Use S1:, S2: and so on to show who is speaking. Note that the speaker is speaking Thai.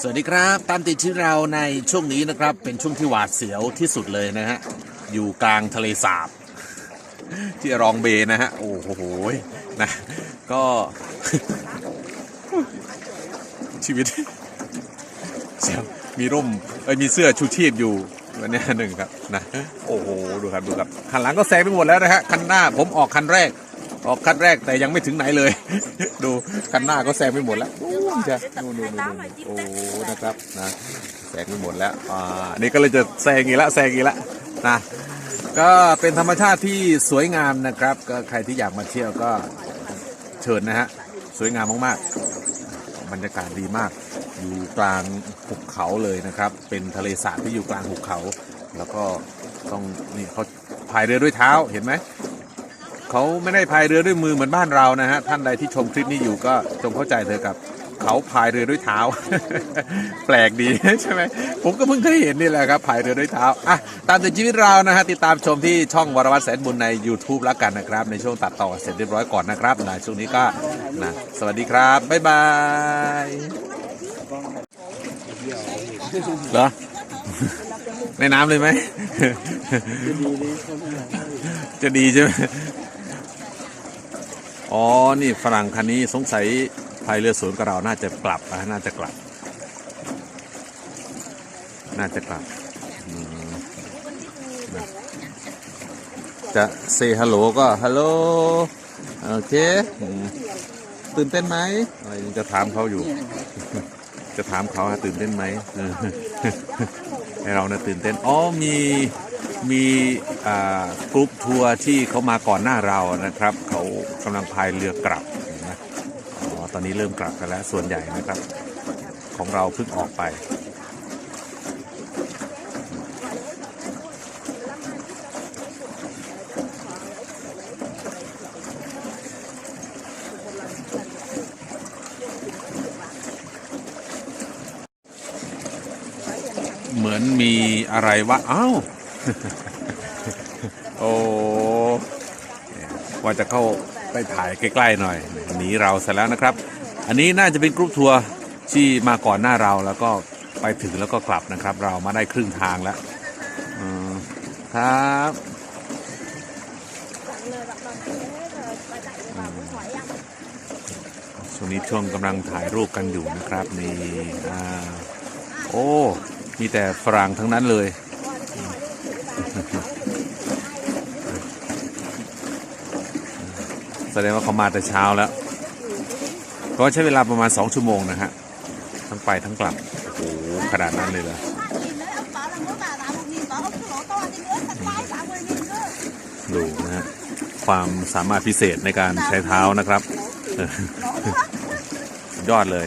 S1: สวัสดีครับตามติดที่เราในช่วงนี้นะครับเป็นช่วงที่หวาดเสียวที่สุดเลยนะฮะอยู่กลางทะเลสาบที่รองเบนะฮะโอ้โหนะก็ ชีวิตมีร่มมีเสื้อชูชีพอยู่วันนี้หนึ่งครับนะโอ้โหดูครับคันหลังก็แซงไปหมดแล้วนะฮะคันหน้าผมออกคันแรกแต่ยังไม่ถึงไหนเลย ดูคันหน้าก็แซงไปหมดแล้วใช่นู่นโอ้นะครับนะแซงไปหมดแล้วอันนี้ก็เลยจะแซงอีกแล้วนะก็เป็นธรรมชาติที่สวยงามนะครับก็ใครที่อยากมาเที่ยวก็เชิญนะฮะสวยงามมากๆบรรยากาศดีมากอยู่กลางหุบเขาเลยนะครับเป็นทะเลสาบที่อยู่กลางหุบเขาแล้วก็ต้องนี่เขาพายเรือด้วยเท้าเห็นไหมเขาไม่ได้พายเรือด้วยมือเหมือนบ้านเรานะฮะท่านใดที่ชมคลิปนี้อยู่ก็จงเข้าใจเถอะกับเขาพายเรือด้วยเท้า แปลกดีใช่ไหมผมก็เพิ่งเคยเห็นนี่แหละครับพายเรือด้วยเท้าตามติดชีวิตเรานะฮะติดตามชมที่ช่องวรวัฒน์แสนบุญใน YouTube แล้วกันนะครับในช่วงตัดต่อเสร็จเรียบร้อยก่อนนะครับนะช่วงนี้ก็นะสวัสดีครับบ๊ายบายเหรอในน้ำเลยไหม จะดีใช่ไหมอ๋อนี่ฝรั่งคันนี้สงสัยพายเรือสวนกับเราน่าจะกลับจะเซฮัลโหลก็ฮัลโหลโอเคตื่นเต้นไหมอะไรจะถามเขาอยู่ จะถามเขาตื่นเต้นไหมให้เราเนี่ยตื่นเต้นอ๋อมีกรุ๊ปทัวร์ที่เขามาก่อนหน้าเรานะครับเขากำลังพายเรือกลับนะตอนนี้เริ่มกลับกันแล้วส่วนใหญ่นะครับของเราเพิ่งออกไปเหมือนมีอะไรวะอ้าว โอ้ว่าจะเข้าไปถ่ายใกล้ๆหน่อยหนีเราเสร็จแล้วนะครับอันนี้น่าจะเป็นกรุ๊ปทัวร์ที่มาก่อนหน้าเราแล้วก็ไปถึงแล้วก็กลับนะครับเรามาได้ครึ่งทางแล้วครับช่วงนี้ช่วงกำลังถ่ายรูปกันอยู่นะครับนี่โอ้มีแต่ฝรั่งทั้งนั้นเลยแสดงว่าเขามาแต่เช้าแล้วก็ใช้เวลาประมาณ2 ชั่วโมงนะฮะทั้งไปทั้งกลับโอ้โหขนาดนั้นเลยเหรอดูนะฮะความสามารถพิเศษในการใช้เท้านะครับยอดเลย